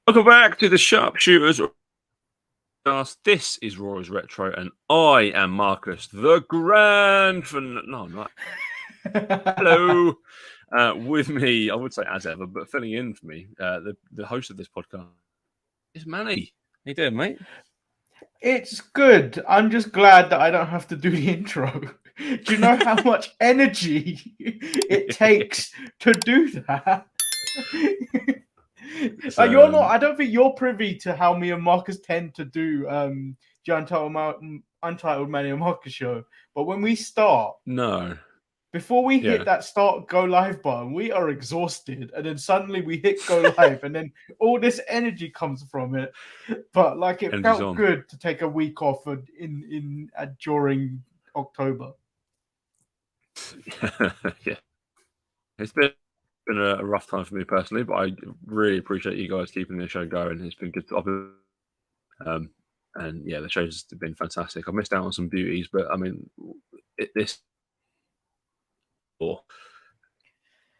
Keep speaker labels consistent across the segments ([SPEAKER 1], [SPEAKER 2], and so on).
[SPEAKER 1] Welcome back to the Sharpshooters. This is Rory's Retro, and I am Marcus, the Grand. No, I'm not. Hello. With me, I would say as ever, but filling in for me, the host of this podcast is Manny. How you doing, mate?
[SPEAKER 2] It's good. I'm just glad that I don't have to do the intro. Do you know how much energy it takes to do that? You're not. I don't think you're privy to how me and Marcus tend to do the Untitled Manny and Marcus show. But when we start,
[SPEAKER 1] no,
[SPEAKER 2] before we hit that start go live button, we are exhausted, and then suddenly we hit go live, and then all this energy comes from it. But like it
[SPEAKER 1] Energy's
[SPEAKER 2] felt
[SPEAKER 1] on.
[SPEAKER 2] good to take a week off during October.
[SPEAKER 1] Yeah, it's been a rough time for me personally, but I really appreciate you guys keeping the show going. It's been good. And yeah, the show's been fantastic. I missed out on some beauties, but I mean, this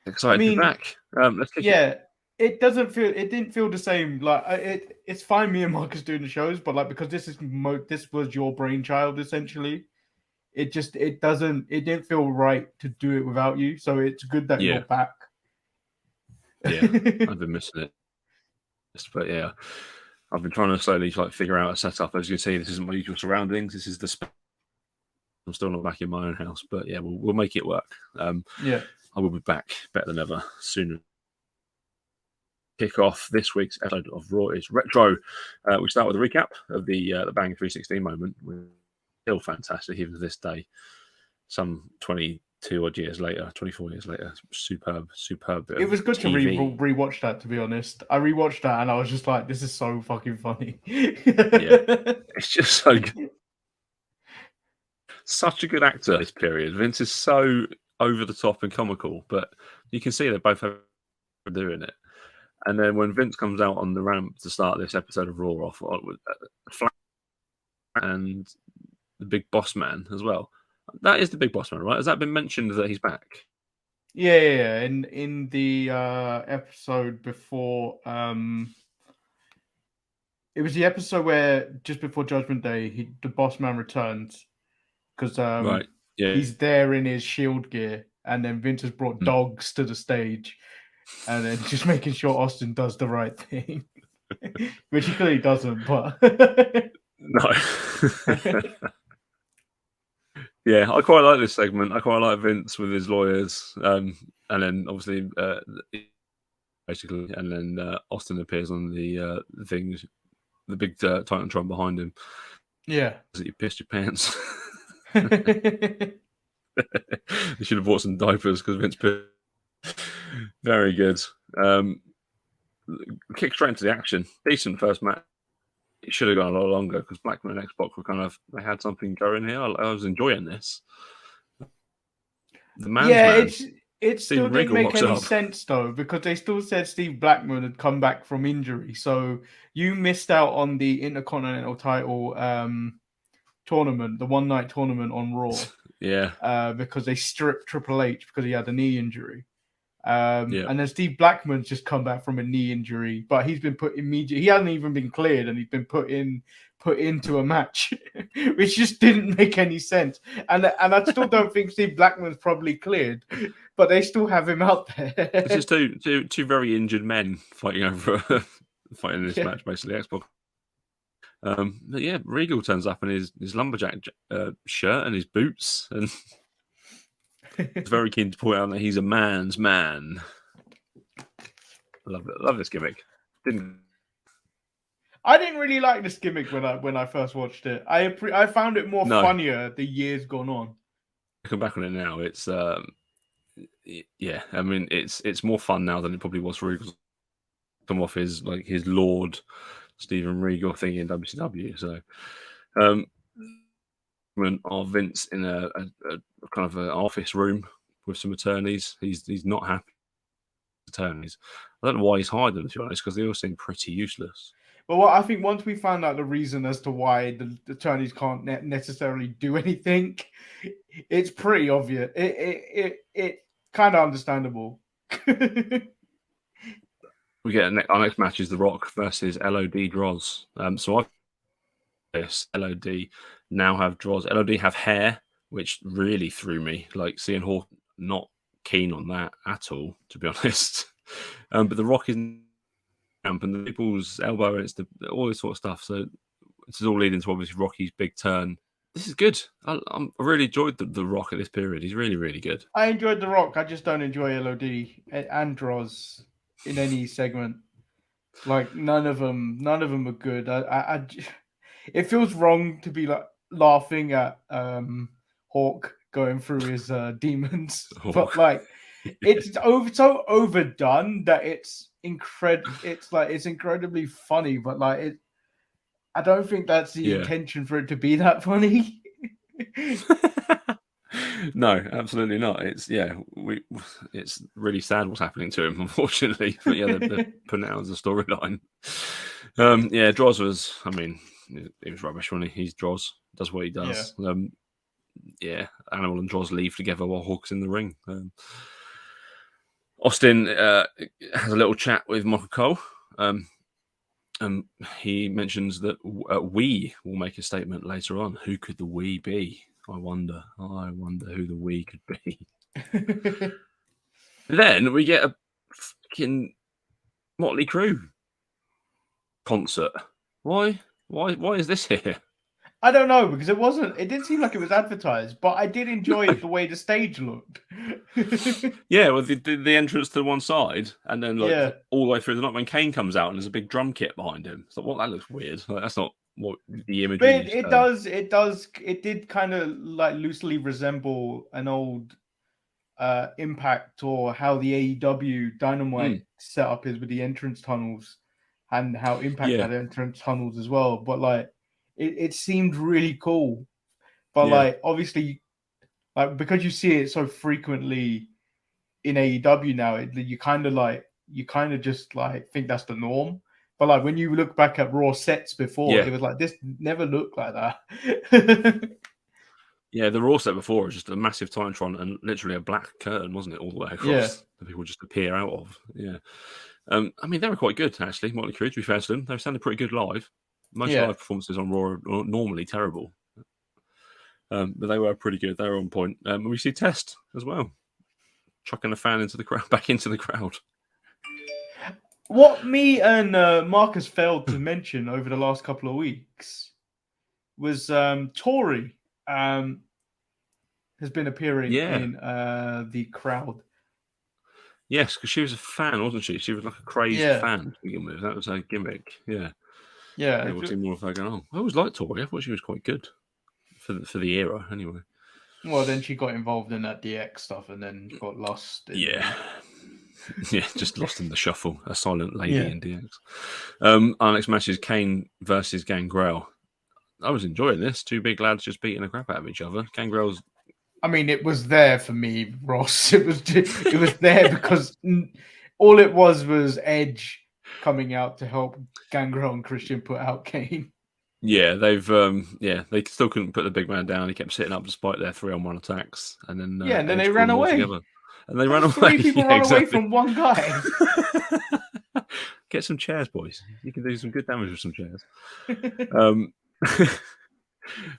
[SPEAKER 1] excited to be back. Let's kick it.
[SPEAKER 2] It didn't feel the same. Like it's fine me and Marcus doing the shows, but like because this was your brainchild essentially. It didn't feel right to do it without you. So it's good that you're back.
[SPEAKER 1] Yeah, I've been missing it. But yeah, I've been trying to slowly figure out a setup. As you can see, this isn't my usual surroundings. This is I'm still not back in my own house, but yeah, we'll make it work.
[SPEAKER 2] Yeah,
[SPEAKER 1] I will be back better than ever sooner. Kick off this week's episode of Raw is Retro. We start with a recap of the Bang 316 moment. We're still fantastic even to this day. Some 22 odd years later, 24 years later, superb.
[SPEAKER 2] It was good TV. To rewatch that. To be honest, I rewatched that and I was just like, "This is so fucking funny."
[SPEAKER 1] Yeah, it's just so good. Such a good actor this period. Vince is so over the top and comical, but you can see they're both doing it. And then when Vince comes out on the ramp to start this episode of Raw off with and the Big Boss Man as well. That is the Big Boss Man, right? Has that been mentioned that he's back?
[SPEAKER 2] Yeah. In the episode before, it was the episode where just before Judgment Day, the Boss Man returns because
[SPEAKER 1] right. Yeah.
[SPEAKER 2] He's there in his shield gear, and then Vince has brought dogs to the stage, and then just making sure Austin does the right thing, which he clearly doesn't. But
[SPEAKER 1] no. Yeah, I quite like this segment. I quite like Vince with his lawyers, and then obviously, basically, and then Austin appears on the things, the big Titantron behind him.
[SPEAKER 2] Yeah,
[SPEAKER 1] you pissed your pants. You should have bought some diapers because Vince pissed. Very good. Kick straight into the action. Decent first match. It should have gone a lot longer because Blackman and X-Pac were they had something going here. I was enjoying this. The man's man.
[SPEAKER 2] It still didn't make any sense though, because they still said Steve Blackman had come back from injury. So you missed out on the Intercontinental title tournament, the one night tournament on Raw.
[SPEAKER 1] Yeah.
[SPEAKER 2] Because they stripped Triple H because he had a knee injury. And then Steve Blackman's just come back from a knee injury, but he's been put immediately. He hasn't even been cleared, and he's been put into a match, which just didn't make any sense. And I still don't think Steve Blackman's probably cleared, but they still have him out there.
[SPEAKER 1] It's just two very injured men fighting in this match, basically. X-Pac. But yeah, Regal turns up in his lumberjack shirt and his boots, and he's very keen to point out that he's a man's man. Love this gimmick.
[SPEAKER 2] I didn't really like this gimmick when I first watched it. I found it more funnier the years gone on.
[SPEAKER 1] Looking back on it now, it's yeah. I mean, it's more fun now than it probably was for Regal. Come off his Lord Steven Regal thing in WCW. So, of Vince in a kind of an office room with some attorneys. He's not happy with attorneys. I don't know why he's hired them, to be honest, because they all seem pretty useless.
[SPEAKER 2] Well, I think once we found out the reason as to why the attorneys can't necessarily do anything, it's pretty obvious. It kind of understandable.
[SPEAKER 1] we get our next match is The Rock versus LOD Droz. So I've this LOD now have Droz. LOD have hair, which really threw me. Like seeing Hawk not keen on that at all, to be honest. But The Rock is and the people's elbow, and it's all this sort of stuff. So this is all leading to obviously Rocky's big turn. This is good. I really enjoyed the Rock at this period. He's really, really good.
[SPEAKER 2] I enjoyed The Rock. I just don't enjoy LOD and Droz in any segment. Like none of them are good. It feels wrong to be like laughing at Hawk going through his demons, but like it's so overdone that it's incredibly funny, but like I don't think that's the intention for it to be that funny.
[SPEAKER 1] No, absolutely not. It's it's really sad what's happening to him, unfortunately. But yeah, they're putting it out as a storyline. Droz was, I mean, he was rubbish, wasn't he? He's Droz, does what he does. Animal and Droz leave together while Hawk's in the ring. Austin has a little chat with Michael Cole. He mentions that we will make a statement later on. Who could the we be? I wonder who the we could be. Then we get a fucking Motley Crue concert. Why is this here?
[SPEAKER 2] I don't know, because it didn't seem like it was advertised, but I did enjoy the way the stage looked.
[SPEAKER 1] Yeah, with the entrance to one side, and then all the way through the night when Kane comes out and there's a big drum kit behind him. So that looks weird. Like, that's not what the image.
[SPEAKER 2] But it did kind of like loosely resemble an old Impact, or how the AEW Dynamite setup is with the entrance tunnels, and how Impact had entrance tunnels as well. But like it seemed really cool. But like obviously, like because you see it so frequently in AEW now, you kind of just like think that's the norm. But like when you look back at Raw sets before, it was like this never looked like that.
[SPEAKER 1] Yeah, the Raw set before was just a massive Titantron and literally a black curtain, wasn't it, all the way across that people just appear out of. Yeah. I mean, they were quite good, actually, Motley Crue, to be fair to them. They sounded pretty good live. Most live performances on Raw are normally terrible. But they were pretty good. They were on point. We see Test as well, chucking a fan into the crowd, back into the crowd.
[SPEAKER 2] What me and Marcus failed to mention over the last couple of weeks was Tori has been appearing in the crowd.
[SPEAKER 1] Yes, because she was a fan, wasn't she? She was like a crazed fan to begin with. That was her gimmick. Yeah. We'll see more of her going on. I always liked Tori. I thought she was quite good for the era, anyway.
[SPEAKER 2] Well, then she got involved in that DX stuff and then got lost.
[SPEAKER 1] Just lost in the shuffle. A silent lady in DX. Our next match is Kane versus Gangrel. I was enjoying this. Two big lads just beating the crap out of each other. Gangrel's.
[SPEAKER 2] I mean, it was there for me, Ross. It was there because all it was Edge coming out to help Gangrel and Christian put out Kane.
[SPEAKER 1] Yeah, they've they still couldn't put the big man down. He kept sitting up despite their 3-on-1 attacks, and then
[SPEAKER 2] and then they ran away.
[SPEAKER 1] And they ran away.
[SPEAKER 2] 3 people run away from one guy.
[SPEAKER 1] Get some chairs, boys. You can do some good damage with some chairs.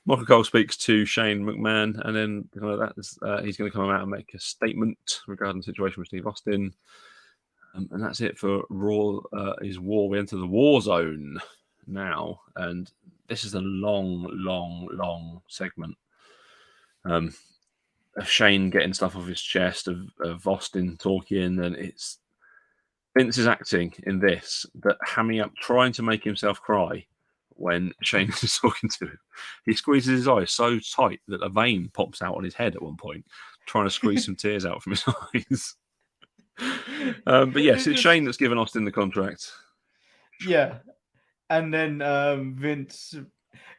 [SPEAKER 1] Michael Cole speaks to Shane McMahon, and then he's going to come out and make a statement regarding the situation with Steve Austin. And that's it for Raw is War. We enter the war zone now, and this is a long segment of Shane getting stuff off his chest, of Austin talking, and it's Vince is acting in this that hamming up, trying to make himself cry when Shane is talking to him. He squeezes his eyes so tight that a vein pops out on his head at one point, trying to squeeze some tears out from his eyes. But yes, it's Shane that's given Austin the contract.
[SPEAKER 2] Yeah. And then Vince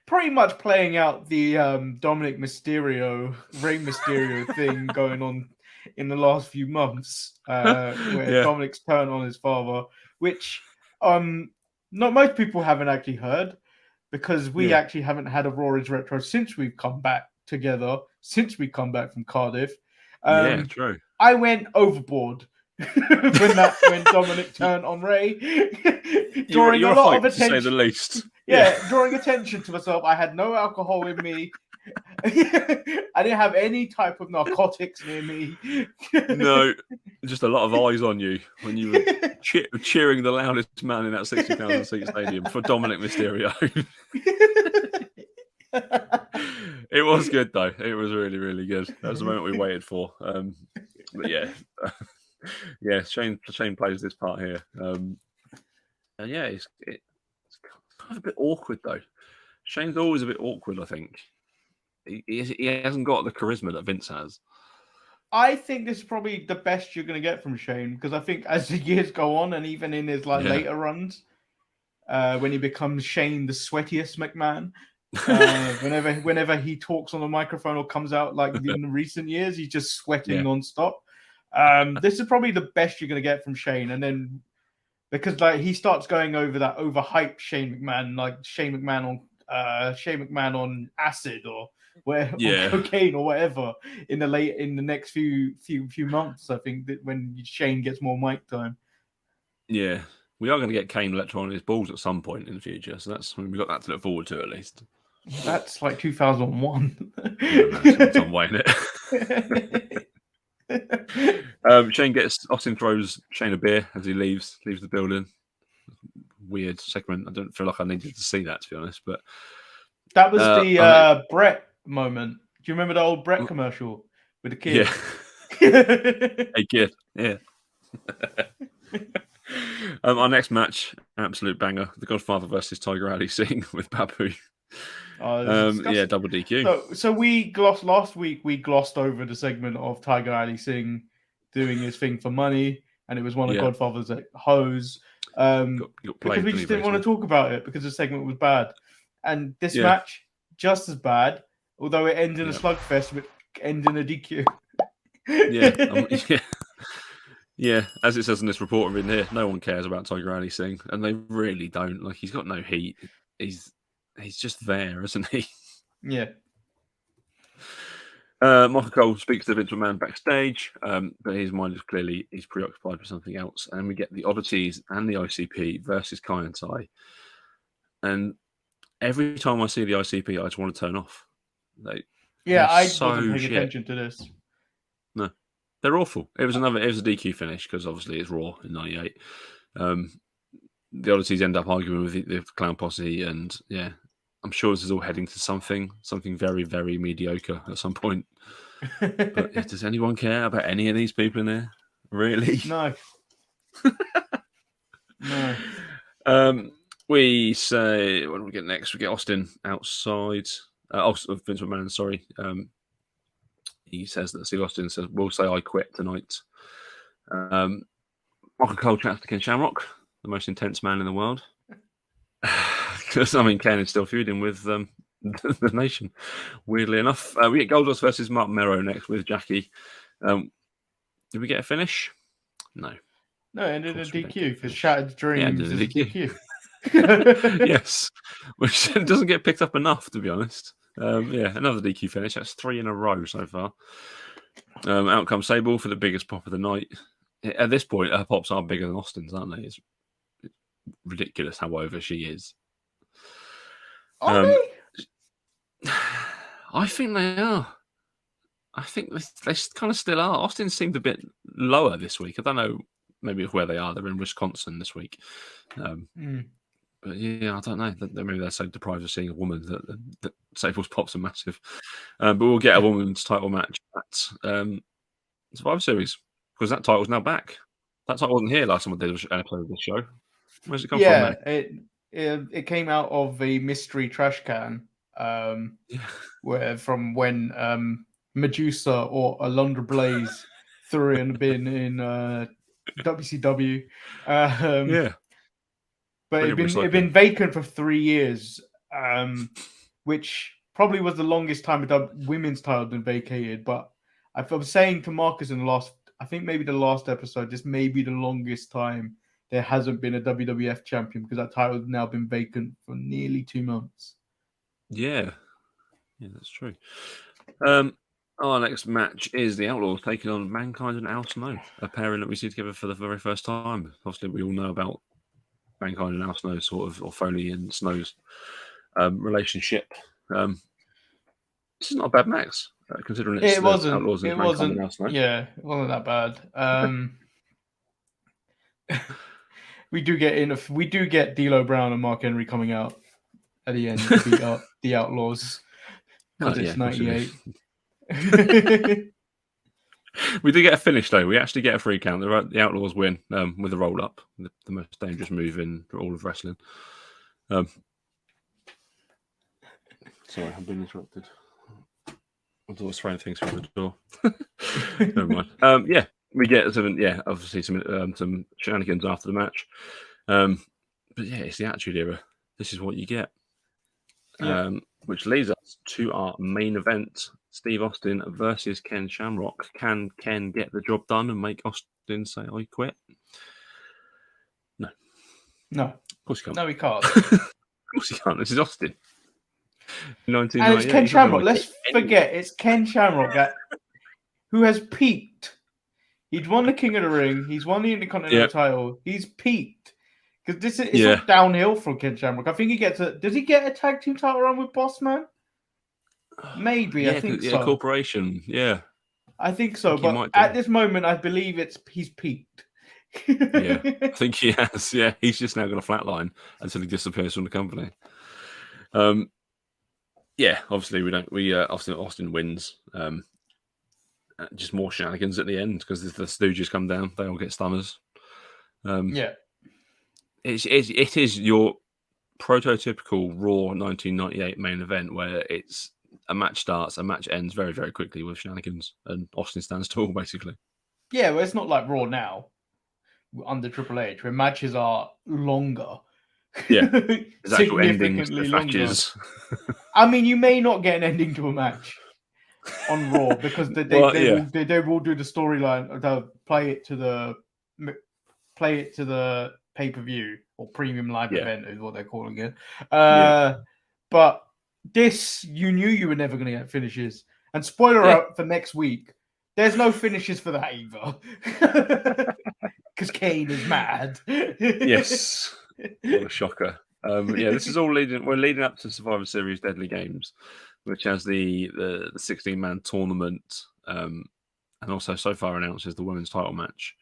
[SPEAKER 2] pretty much playing out the Dominic Mysterio, Rey Mysterio thing going on in the last few months, where Dominic's turned on his father, which not most people haven't actually heard, because we actually haven't had a Raw is Retro since we've come back together, since we come back from Cardiff.
[SPEAKER 1] True.
[SPEAKER 2] I went overboard when Dominic turned on Ray, drawing
[SPEAKER 1] you're
[SPEAKER 2] a lot
[SPEAKER 1] hyped,
[SPEAKER 2] of attention,
[SPEAKER 1] to say the least.
[SPEAKER 2] Yeah, drawing attention to myself. I had no alcohol in me. I didn't have any type of narcotics near me.
[SPEAKER 1] No, just a lot of eyes on you when you were cheering the loudest man in that 60,000 seat stadium for Dominic Mysterio. It was good though. It was really, really good. That was the moment we waited for. But yeah, yeah. Shane plays this part here, and yeah, it's kind of a bit awkward though. Shane's always a bit awkward. I think he hasn't got the charisma that Vince has.
[SPEAKER 2] I think this is probably the best you're going to get from Shane, because I think as the years go on, and even in his later runs, when he becomes Shane the sweatiest McMahon, whenever he talks on the microphone or comes out in the recent years, he's just sweating nonstop. This is probably the best you're going to get from Shane, and then because he starts going over that overhyped Shane McMahon, like Shane McMahon on acid or or cocaine or whatever in the next few months. I think that when Shane gets more mic time.
[SPEAKER 1] Yeah, we are going to get Kane electroning his balls at some point in the future, so we've got that to look forward to at least.
[SPEAKER 2] That's like 2001.
[SPEAKER 1] It's some way in it. Shane Austin throws Shane a beer as he leaves the building. Weird segment. I don't feel like I needed to see that, to be honest. But
[SPEAKER 2] that was the Brett moment. Do you remember the old Brett commercial with the kid?
[SPEAKER 1] Yeah. Hey kid. Yeah. Our next match, absolute banger: The Godfather versus Tiger Ali Singh with Babu. Yeah, double DQ.
[SPEAKER 2] So we glossed last week. We glossed over the segment of Tiger Ali Singh doing his thing for money, and it was one of Godfather's hoes. Because we just didn't want to talk about it because the segment was bad, and this match just as bad, although it ends in a slugfest, but ends in a DQ.
[SPEAKER 1] Yeah, as it says in this report in here, no one cares about Tiger Ali Singh, and they really don't. Like, he's got no heat. He's just there, isn't he?
[SPEAKER 2] Yeah.
[SPEAKER 1] Michael Cole speaks to Vince McMahon backstage, but his mind is clearly he's preoccupied with something else. And we get the Oddities and the ICP versus Kai and Tai. And every time I see the ICP, I just want to turn off.
[SPEAKER 2] I wasn't paying attention to this.
[SPEAKER 1] No, they're awful. It was a DQ finish because obviously it's Raw in '98. The Oddities end up arguing with the Clown Posse, and yeah, I'm sure this is all heading to something very, very mediocre at some point. But does anyone care about any of these people in there? Really?
[SPEAKER 2] No. No.
[SPEAKER 1] We say, what do we get next? We get Austin outside. Vince McMahon, sorry. He says that Steve Austin says, "We'll say I quit tonight." Michael Cole chats to Ken Shamrock, the most intense man in the world. Because, Ken is still feuding with the Nation, weirdly enough. We get Goldust versus Mark Mero next with Jackie. Did we get a finish? No.
[SPEAKER 2] No, it ended in a DQ because Shattered Dreams is a DQ.
[SPEAKER 1] Yes, which doesn't get picked up enough, to be honest. Another DQ finish. That's 3 in a row so far. Out comes Sable for the biggest pop of the night. At this point, her pops are bigger than Austin's, aren't they? It's ridiculous how over she is.
[SPEAKER 2] Are they?
[SPEAKER 1] I think they are. I think they kind of still are. Austin seemed a bit lower this week. I don't know, maybe where they are. They're in Wisconsin this week. But yeah, I don't know. Maybe they're so deprived of seeing a woman that Sable's pops are massive. But we'll get a women's title match at Survivor Series because that title's now back. That title wasn't here last time we did an episode of this show. Where's it come from?
[SPEAKER 2] It came out of a mystery trash can. Where from when Medusa or Alundra Blaze threw it in the bin in WCW. But it'd been vacant for 3 years, which probably was the longest time a women's title had been vacated. But I was saying to Marcus in the last, I think maybe the last episode, this may be the longest time there hasn't been a WWF champion because that title has now been vacant for nearly 2 months.
[SPEAKER 1] Yeah, that's true. Our next match is the Outlaws taking on Mankind and Al Snow, a pairing that we see together for the very first time. Obviously, we all know about Mankind and Al Snow, sort of, or Foley and Snow's relationship. This is not a bad match, considering it's the Outlaws and Mankind and Al Snow.
[SPEAKER 2] Yeah, it wasn't that bad. We do get D'Lo Brown and Mark Henry coming out at the end to beat up the Outlaws because it's 98.
[SPEAKER 1] We do get a finish though. We actually get a free count. The Outlaws win with a roll up, the most dangerous move in all of wrestling. Sorry, I've been interrupted. I was always throwing things through the door. Never mind. Yeah, we get some. Yeah, obviously some shenanigans after the match. But yeah, it's the Attitude Era. This is what you get. Which leads us to our main event: Steve Austin versus Ken Shamrock. Can Ken get the job done and make Austin say, "I quit"?
[SPEAKER 2] No.
[SPEAKER 1] Of course he can't.
[SPEAKER 2] No, he can't.
[SPEAKER 1] Of course he can't. This is Austin.
[SPEAKER 2] And it's Ken Shamrock. Let's forget it's Ken Shamrock who has peaked. He's won the King of the Ring. He's won the Intercontinental title. He's peaked. Because this is all downhill from Ken Shamrock. I think he gets does he get a tag team title run with Boss Man? Maybe, I think so.
[SPEAKER 1] Yeah, Corporation. Yeah.
[SPEAKER 2] I think so. But at this moment, I believe he's peaked.
[SPEAKER 1] Yeah, I think he has. Yeah, he's just now going to flatline until he disappears from the company. Yeah, obviously Austin wins. Just more shenanigans at the end because if the Stooges come down, they all get stunners.
[SPEAKER 2] Yeah,
[SPEAKER 1] it is your prototypical Raw 1998 main event where it's a match starts, a match ends very, very quickly with shenanigans, and Austin stands tall basically.
[SPEAKER 2] Yeah, well, it's not like Raw now under Triple H where matches are longer.
[SPEAKER 1] Yeah, there's actual endings to matches.
[SPEAKER 2] I mean, you may not get an ending to a match on Raw because they will do the storyline. They'll play it to the pay-per-view or premium live event is what they're calling it. But this, you knew you were never going to get finishes. And spoiler out for next week, there's no finishes for that either. Because Kane is mad.
[SPEAKER 1] Yes. What a shocker. This is all we're leading up to Survivor Series Deadly Games, which has the 16-man tournament, and also so far announces the women's title match.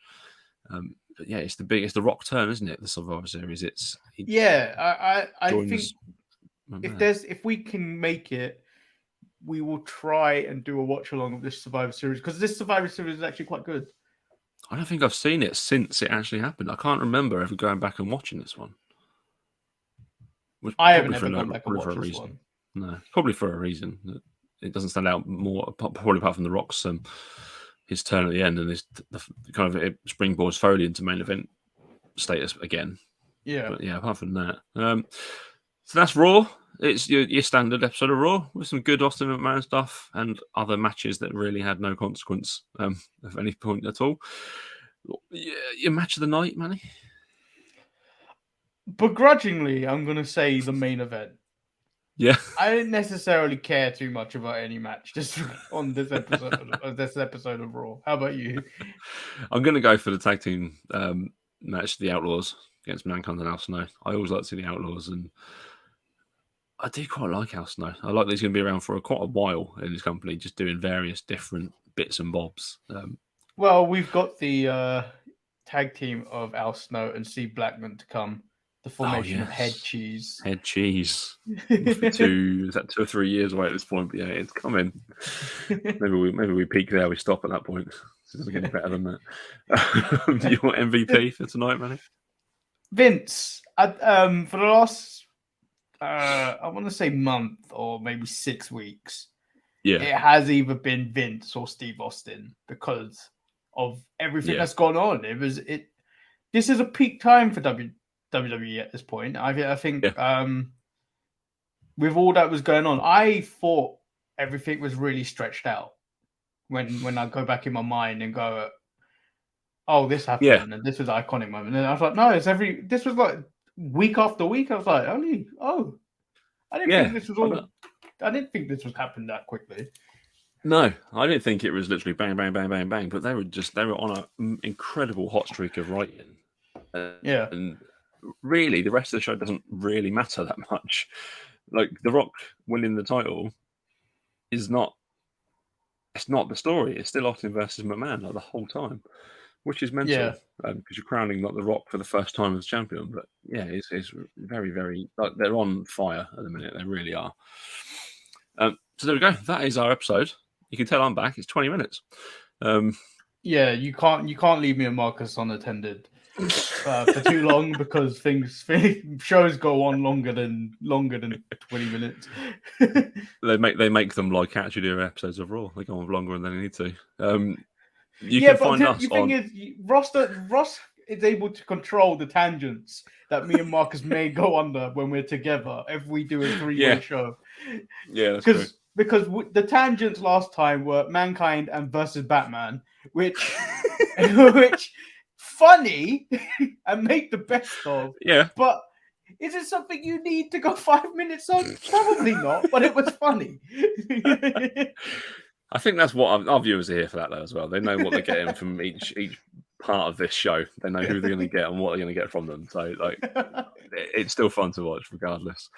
[SPEAKER 1] But yeah, it's the Rock turn, isn't it? The Survivor Series.
[SPEAKER 2] I think if we can make it, we will try and do a watch along of this Survivor Series because this Survivor Series is actually quite good.
[SPEAKER 1] I don't think I've seen it since it actually happened. I can't remember ever going back and watching this one.
[SPEAKER 2] I haven't ever gone back and watched this one.
[SPEAKER 1] No, probably for a reason. It doesn't stand out more, probably apart from the Rock's his turn at the end and it springboards Foley into main event status again.
[SPEAKER 2] Yeah.
[SPEAKER 1] But yeah, apart from that. So that's Raw. It's your standard episode of Raw with some good Austin McMahon stuff and other matches that really had no consequence of any point at all. Your match of the night, Manny?
[SPEAKER 2] Begrudgingly, I'm going to say the main event.
[SPEAKER 1] Yeah.
[SPEAKER 2] I didn't necessarily care too much about any match just on this episode of Raw. How about you?
[SPEAKER 1] I'm going to go for the tag team match, the Outlaws against Mankind and Al Snow. I always like to see the Outlaws, and I do quite like Al Snow. I like that he's going to be around for quite a while in his company, just doing various different bits and bobs.
[SPEAKER 2] Well, we've got the tag team of Al Snow and Steve Blackman to come. The formation of Head Cheese.
[SPEAKER 1] Head Cheese. Is that 2 or 3 years away at this point? But yeah, it's coming. Maybe we peak there. We stop at that point. It doesn't get any better than that. Do you want MVP for tonight, Manny?
[SPEAKER 2] Vince. For the last, I want to say month or maybe 6 weeks.
[SPEAKER 1] Yeah,
[SPEAKER 2] it has either been Vince or Steve Austin because of everything that's gone on. This is a peak time for WWE at this point. I think with all that was going on, I thought everything was really stretched out. When I go back in my mind and go, oh, this happened and this was an iconic moment, and I was like, no, this was like week after week. I was like, I didn't think this was all. I didn't think this was happening that quickly.
[SPEAKER 1] No, I didn't think it was literally bang, bang, bang, bang, bang. But they were on an incredible hot streak of writing.
[SPEAKER 2] Yeah.
[SPEAKER 1] And really, the rest of the show doesn't really matter that much. Like The Rock winning the title is not. It's not the story. It's still Austin versus McMahon like the whole time, which is mental because you're crowning not The Rock for the first time as champion. But yeah, it's very, very like they're on fire at the minute. They really are. So there we go. That is our episode. You can tell I'm back. It's 20 minutes.
[SPEAKER 2] Yeah, you can't leave me and Marcus unattended for too long because shows go on longer than 20 minutes.
[SPEAKER 1] they make them like actually do episodes of Raw. They go on longer than they need to. You
[SPEAKER 2] yeah,
[SPEAKER 1] can find us
[SPEAKER 2] the thing is, Ross is able to control the tangents that me and Marcus may go under when we're together if we do a three-way show.
[SPEAKER 1] Yeah, that's true.
[SPEAKER 2] Because the tangents last time were Mankind and versus Batman, which funny and make the best of.
[SPEAKER 1] Yeah,
[SPEAKER 2] but is it something you need to go 5 minutes on? Probably not, but it was funny.
[SPEAKER 1] I think that's what our viewers are here for that though as well. They know what they're getting from each part of this show. They know who they're going to get and what they're going to get from them. So like, it's still fun to watch regardless.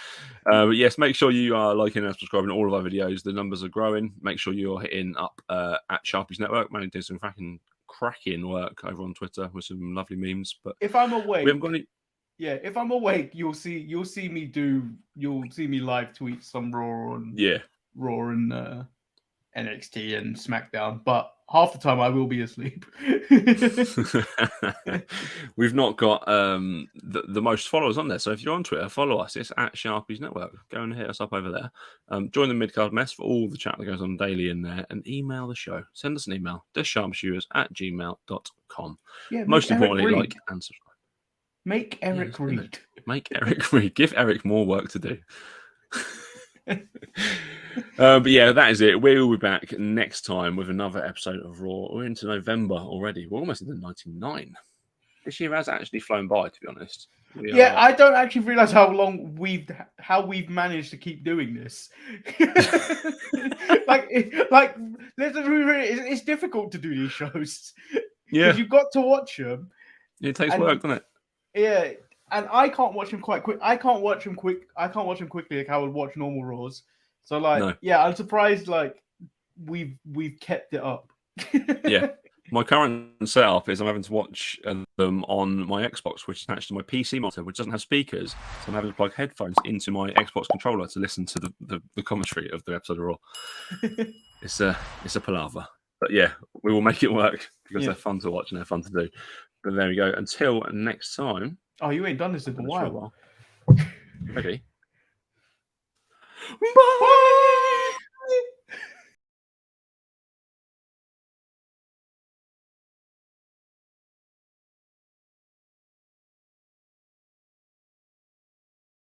[SPEAKER 1] But yes, make sure you are liking and subscribing to all of our videos. The numbers are growing. Make sure you're hitting up at Sharpies Network. Manny doing some cracking work over on Twitter with some lovely memes. But
[SPEAKER 2] if I'm awake,
[SPEAKER 1] we haven't got any.
[SPEAKER 2] Yeah, if I'm awake, you'll see me live tweet some Raw and NXT and SmackDown, but half the time I will be asleep.
[SPEAKER 1] We've not got the most followers on there, so if you're on Twitter, follow us. It's at Sharpies Network. Go and hit us up over there. Join the Midcard Mess for all the chat that goes on daily in there, and email the show. Send us an email, thesharpshooters@gmail.com.
[SPEAKER 2] Yeah,
[SPEAKER 1] most importantly, like and subscribe.
[SPEAKER 2] Make Eric read.
[SPEAKER 1] Make Eric read. Give Eric more work to do. But yeah, that is it. We'll be back next time with another episode of Raw. We're into November already. We're almost into 99. This year has actually flown by, to be honest.
[SPEAKER 2] I don't actually realize how we've managed to keep doing this. It's difficult to do these shows. Yeah, you've got to watch them.
[SPEAKER 1] It takes work, doesn't it?
[SPEAKER 2] Yeah, and I can't watch them quite quick. I can't watch them quickly like I would watch normal Raws. So I'm surprised we've kept it up.
[SPEAKER 1] Yeah. My current setup is I'm having to watch them on my Xbox, which is attached to my PC monitor, which doesn't have speakers. So I'm having to plug headphones into my Xbox controller to listen to the commentary of the episode of Raw. It's a palaver. But yeah, we will make it work because they're fun to watch and they're fun to do. But there we go. Until next time.
[SPEAKER 2] Oh, you ain't done this in a while.
[SPEAKER 1] Ready?
[SPEAKER 2] Bye!